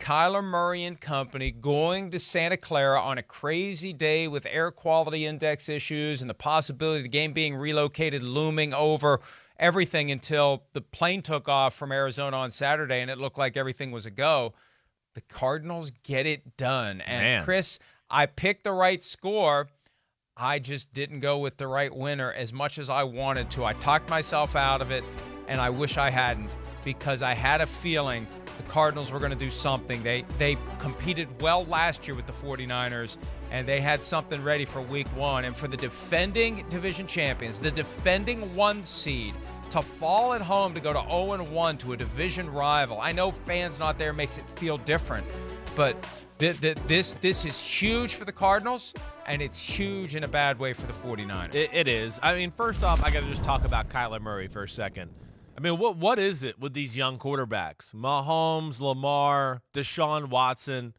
Kyler Murray and company going to Santa Clara on a crazy day with air quality index issues and the possibility of the game being relocated looming over everything until the plane took off from Arizona on Saturday and it looked like everything was a go. The Cardinals get it done. And, Man. Chris, I picked the right score. I just didn't go with the right winner as much as I wanted to. I talked myself out of it, and I wish I hadn't, because I had a feeling the Cardinals were going to do something. They competed well last year with the 49ers, and they had something ready for week one. And for the defending division champions, the defending 1 seed, to fall at home to go to 0-1 to a division rival. I know fans not there makes it feel different, but this is huge for the Cardinals, and it's huge in a bad way for the 49ers. It is. I mean, first off, I got to just talk about Kyler Murray for a second. I mean, what is it with these young quarterbacks? Mahomes, Lamar, Deshaun Watson.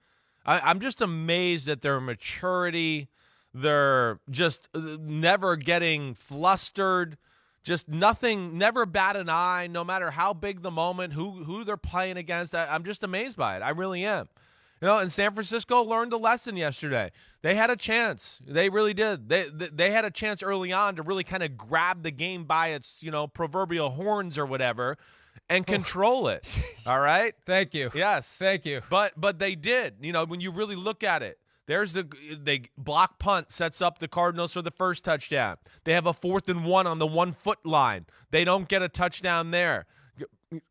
I'm just amazed at their maturity. They're just never getting flustered. Just nothing, never bat an eye, no matter how big the moment, who they're playing against. I'm just amazed by it. I really am. You know, and San Francisco learned a lesson yesterday. They had a chance. They really did. They had a chance early on to really kind of grab the game by its, proverbial horns or whatever and control it. All right? Thank you. Yes. Thank you. But they did. When you really look at it, they block punt sets up the Cardinals for the first touchdown. They have a 4th and 1 on the 1 foot line. They don't get a touchdown there.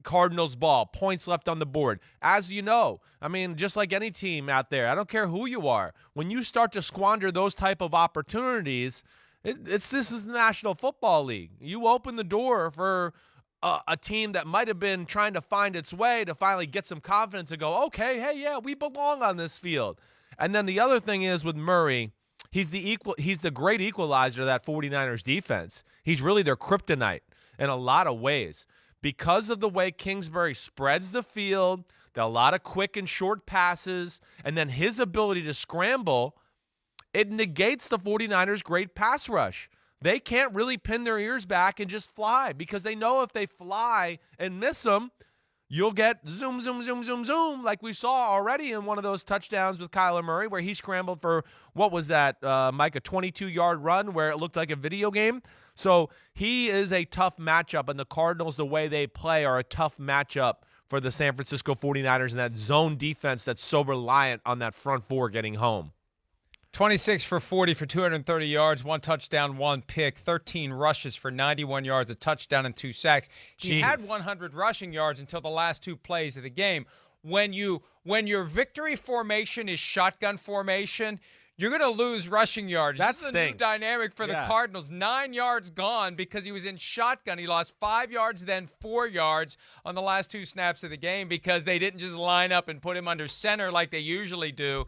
Cardinals ball, points left on the board. As you know, I mean, just like any team out there, I don't care who you are, when you start to squander those type of opportunities, this is the National Football League. You open the door for a team that might have been trying to find its way to finally get some confidence and go, okay, hey, yeah, we belong on this field. And then the other thing is with Murray, he's the great equalizer of that 49ers defense. He's really their kryptonite in a lot of ways. Because of the way Kingsbury spreads the field, a lot of quick and short passes, and then his ability to scramble, it negates the 49ers' great pass rush. They can't really pin their ears back and just fly, because they know if they fly and miss them, you'll get zoom, zoom, zoom, zoom, zoom, like we saw already in one of those touchdowns with Kyler Murray where he scrambled for, what was that, Mike, a 22-yard run where it looked like a video game? So he is a tough matchup, and the Cardinals, the way they play, are a tough matchup for the San Francisco 49ers and that zone defense that's so reliant on that front four getting home. 26 for 40 for 230 yards, 1 touchdown, 1 pick, 13 rushes for 91 yards, a touchdown and 2 sacks. He had 100 rushing yards until the last 2 plays of the game. When your victory formation is shotgun formation, you're going to lose rushing yards. That's a new dynamic for the Cardinals. 9 yards gone because he was in shotgun. He lost 5 yards, then 4 yards on the last 2 snaps of the game because they didn't just line up and put him under center like they usually do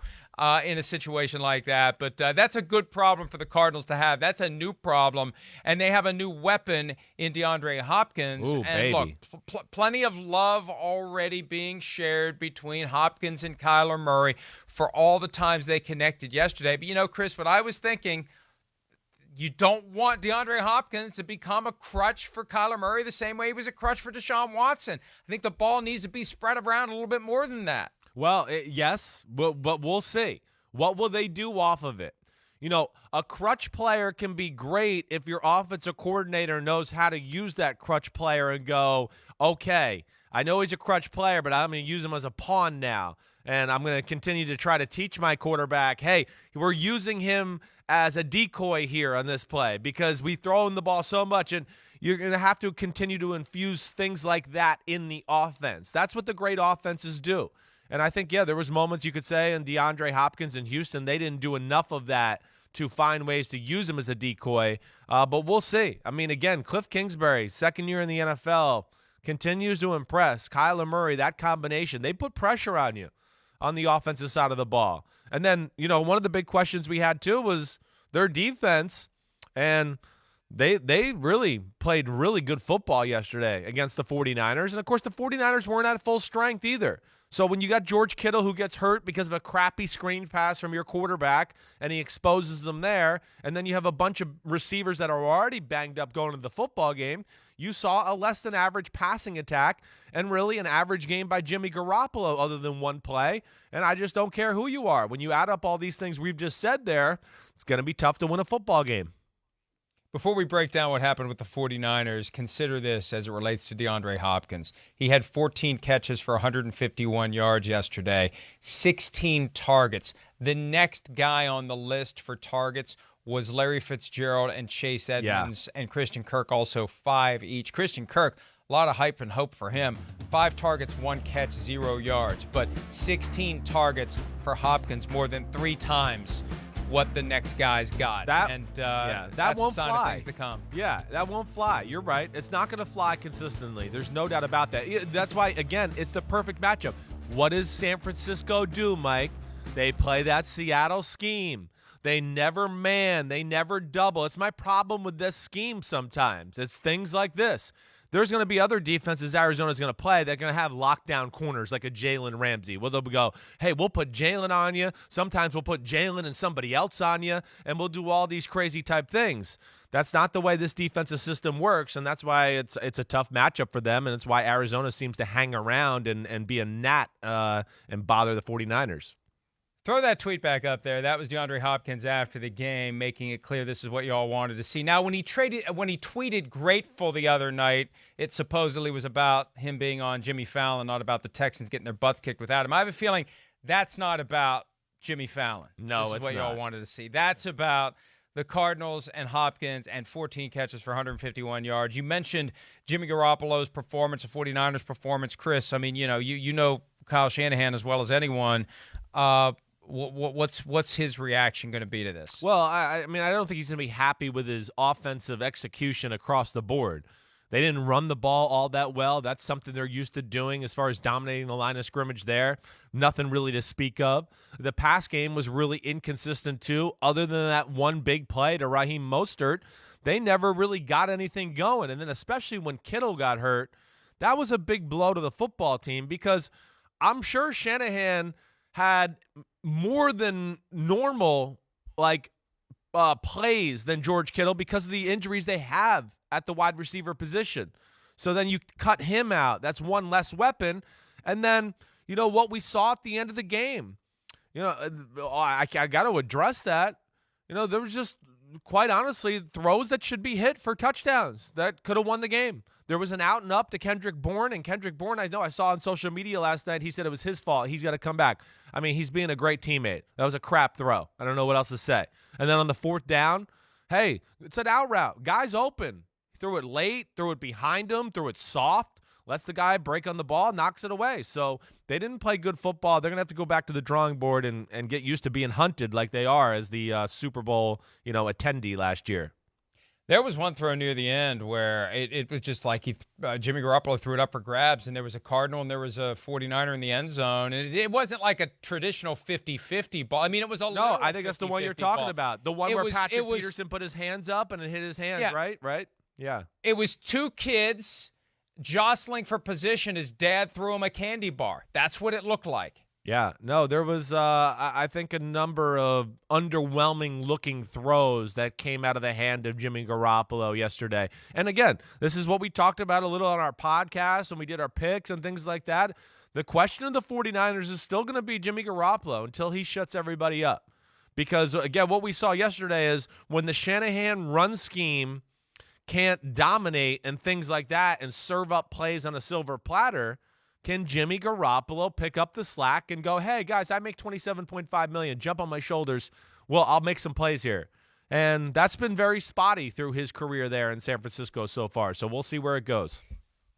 in a situation like that. But that's a good problem for the Cardinals to have. That's a new problem. And they have a new weapon in DeAndre Hopkins. Ooh, and baby. Look, plenty of love already being shared between Hopkins and Kyler Murray for all the times they connected yesterday. But, Chris, what I was thinking, you don't want DeAndre Hopkins to become a crutch for Kyler Murray the same way he was a crutch for Deshaun Watson. I think the ball needs to be spread around a little bit more than that. Well, yes, but we'll see. What will they do off of it? A crutch player can be great if your offensive coordinator knows how to use that crutch player and go, okay, I know he's a crutch player, but I'm going to use him as a pawn now. And I'm going to continue to try to teach my quarterback, hey, we're using him as a decoy here on this play because we throw him the ball so much, and you're going to have to continue to infuse things like that in the offense. That's what the great offenses do. And I think, there was moments you could say in DeAndre Hopkins in Houston, they didn't do enough of that to find ways to use him as a decoy. But we'll see. I mean, again, Cliff Kingsbury, second year in the NFL, continues to impress. Kyler Murray, that combination, they put pressure on you on the offensive side of the ball. And then, one of the big questions we had too was their defense, and they really played really good football yesterday against the 49ers. And, of course, the 49ers weren't at full strength either. So when you got George Kittle who gets hurt because of a crappy screen pass from your quarterback and he exposes them there, and then you have a bunch of receivers that are already banged up going into the football game, You saw a less than average passing attack and really an average game by Jimmy Garoppolo other than one play. And I just don't care who you are. When you add up all these things we've just said there, it's going to be tough to win a football game. Before we break down what happened with the 49ers, consider this as it relates to DeAndre Hopkins. He had 14 catches for 151 yards yesterday, 16 targets. The next guy on the list for targets was Larry Fitzgerald and Chase Edmonds, and Christian Kirk also 5 each. Christian Kirk, a lot of hype and hope for him. 5 targets, 1 catch, 0 yards. But 16 targets for Hopkins, more than 3 times what the next guy's got. That that's won't a sign fly. of things to come. Yeah, that won't fly. You're right. It's not going to fly consistently. There's no doubt about that. That's why, again, it's the perfect matchup. What does San Francisco do, Mike? They play that Seattle scheme. They never man. They never double. It's my problem with this scheme sometimes. It's things like this. There's going to be other defenses Arizona's going to play that are going to have lockdown corners like a Jalen Ramsey. Well, they'll go, hey, we'll put Jalen on you. Sometimes we'll put Jalen and somebody else on you, and we'll do all these crazy type things. That's not the way this defensive system works, and that's why it's a tough matchup for them, and it's why Arizona seems to hang around and be a gnat and bother the 49ers. Throw that tweet back up there. That was DeAndre Hopkins after the game, making it clear this is what you all wanted to see. Now, when he tweeted grateful the other night, it supposedly was about him being on Jimmy Fallon, not about the Texans getting their butts kicked without him. I have a feeling that's not about Jimmy Fallon. No, this is it's what you all not. wanted to see. That's about the Cardinals and Hopkins and 14 catches for 151 yards. You mentioned Jimmy Garoppolo's performance, the 49ers' performance. Chris, I mean, you know Kyle Shanahan as well as anyone. What's his reaction going to be to this? Well, I mean, I don't think he's going to be happy with his offensive execution across the board. They didn't run the ball all that well. That's something they're used to doing as far as dominating the line of scrimmage there. Nothing really to speak of. The pass game was really inconsistent too. Other than that one big play to Raheem Mostert, they never really got anything going. And then especially when Kittle got hurt, that was a big blow to the football team because I'm sure Shanahan had more than normal plays than George Kittle because of the injuries they have at the wide receiver position. So then you cut him out. That's one less weapon. And then, what we saw at the end of the game, I got to address that. There was just, quite honestly, throws that should be hit for touchdowns that could have won the game. There was an out and up to Kendrick Bourne, and Kendrick Bourne, I saw on social media last night, he said it was his fault. He's got to come back. I mean, he's being a great teammate. That was a crap throw. I don't know what else to say. And then on the 4th down, hey, it's an out route. Guy's open. He threw it late, threw it behind him, threw it soft, lets the guy break on the ball, knocks it away. So they didn't play good football. They're going to have to go back to the drawing board and get used to being hunted like they are as the Super Bowl, attendee last year. There was one throw near the end where it was just like Jimmy Garoppolo threw it up for grabs, and there was a Cardinal and there was a 49er in the end zone. And it wasn't like a traditional 50-50 ball. I mean, it was a No, I think that's the one you're talking ball. about. The one where Patrick Peterson put his hands up and it hit his hands, Yeah. right? Yeah. It was 2 kids jostling for position as dad threw him a candy bar. That's what it looked like. Yeah, no, there was, I think, a number of underwhelming-looking throws that came out of the hand of Jimmy Garoppolo yesterday. And again, this is what we talked about a little on our podcast when we did our picks and things like that. The question of the 49ers is still going to be Jimmy Garoppolo until he shuts everybody up. Because, again, what we saw yesterday is when the Shanahan run scheme can't dominate and things like that and serve up plays on a silver platter, can Jimmy Garoppolo pick up the slack and go, hey, guys, I make $27.5 million. Jump on my shoulders. Well, I'll make some plays here. And that's been very spotty through his career there in San Francisco so far. So we'll see where it goes.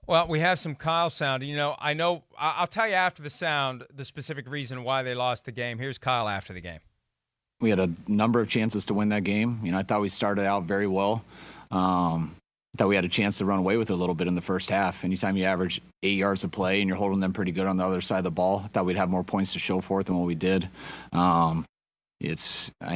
Well, we have some Kyle sound. I'll tell you after the sound the specific reason why they lost the game. Here's Kyle after the game. We had a number of chances to win that game. I thought we started out very well. I thought we had a chance to run away with it a little bit in the first half. Anytime you average 8 yards of play and you're holding them pretty good on the other side of the ball, I thought we'd have more points to show for it than what we did. I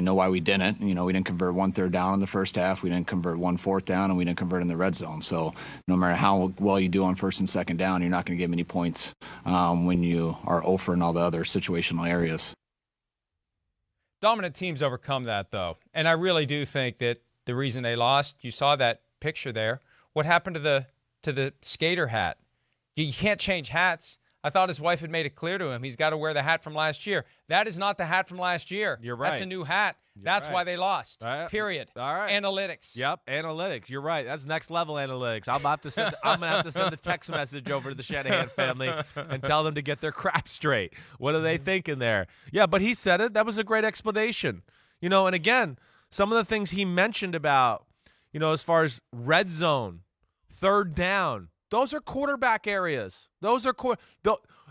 know why we didn't. We didn't convert 1 third down in the first half. We didn't convert 1 fourth down, and we didn't convert in the red zone. So no matter how well you do on first and second down, you're not going to get many points when you are 0 for in all the other situational areas. Dominant teams overcome that, though. And I really do think that the reason they lost, you saw that picture there. What happened to to the skater hat. You can't change hats. I thought his wife had made it clear to him he's got to wear the hat from last year. That is not the hat from last year. You're right. That's a new hat. That's why they lost. Period. All right. Analytics. Yep, analytics. You're right. That's next level analytics. I'm gonna have to send a text message over to the Shanahan family and tell them to get their crap straight. What are they thinking there? Yeah, but he said it. That was a great explanation. You know, and again, some of the things he mentioned about, you know, as far as red zone, third down, those are quarterback areas. Those are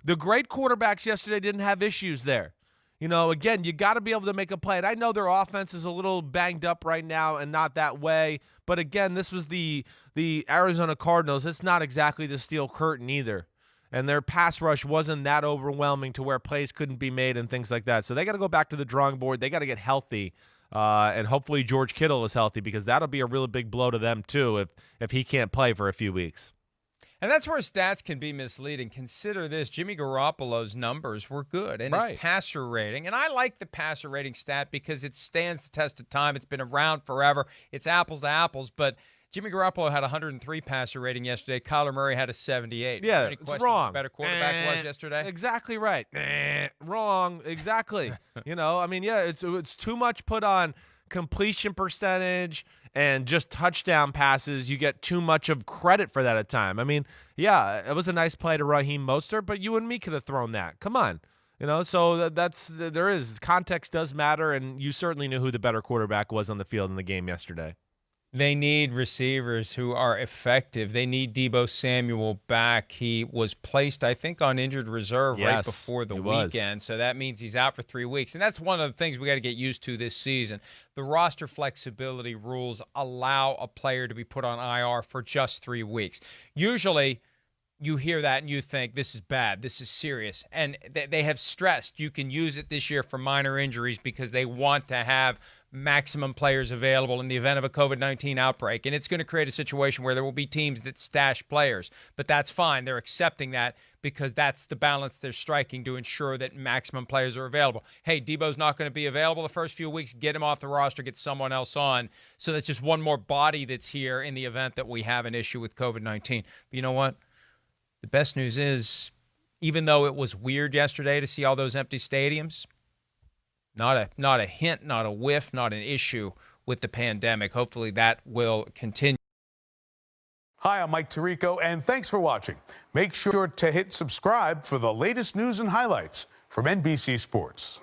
the great quarterbacks yesterday didn't have issues there. You know, again, you got to be able to make a play. And I know their offense is a little banged up right now and not that way. But again, this was the Arizona Cardinals. It's not exactly the steel curtain either. And their pass rush wasn't that overwhelming to where plays couldn't be made and things like that. So they got to go back to the drawing board. They got to get healthy. And hopefully George Kittle is healthy, because that'll be a really big blow to them too if he can't play for a few weeks. And that's where stats can be misleading. Consider this. Jimmy Garoppolo's numbers were good, and his passer rating. And I like the passer rating stat because it stands the test of time. It's been around forever. It's apples to apples. But Jimmy Garoppolo had 103 passer rating yesterday. Kyler Murray had a 78. Yeah, any it's wrong. Better quarterback was yesterday? Exactly right. Wrong. Exactly. You know, I mean, yeah, it's too much put on completion percentage and just touchdown passes. You get too much of credit for that at time. I mean, yeah, it was a nice play to Raheem Mostert, but you and me could have thrown that. Come on. You know, so there is context does matter, and you certainly knew who the better quarterback was on the field in the game yesterday. They need receivers who are effective. They need Deebo Samuel back. He was placed, I think, on injured reserve right before the weekend. So that means he's out for 3 weeks. And that's one of the things we got to get used to this season. The roster flexibility rules allow a player to be put on IR for just 3 weeks. Usually, you hear that and you think, this is bad, this is serious. And they have stressed you can use it this year for minor injuries because they want to have maximum players available in the event of a COVID-19 outbreak. And it's going to create a situation where there will be teams that stash players. But that's fine. They're accepting that because that's the balance they're striking to ensure that maximum players are available. Hey, Debo's not going to be available the first few weeks. Get him off the roster. Get someone else on. So that's just one more body that's here in the event that we have an issue with COVID-19. But you know what? The best news is, even though it was weird yesterday to see all those empty stadiums, not a hint, not a whiff, not an issue with the pandemic. Hopefully that will continue. Hi, I'm Mike Tirico, and thanks for watching. Make sure to hit subscribe for the latest news and highlights from NBC Sports.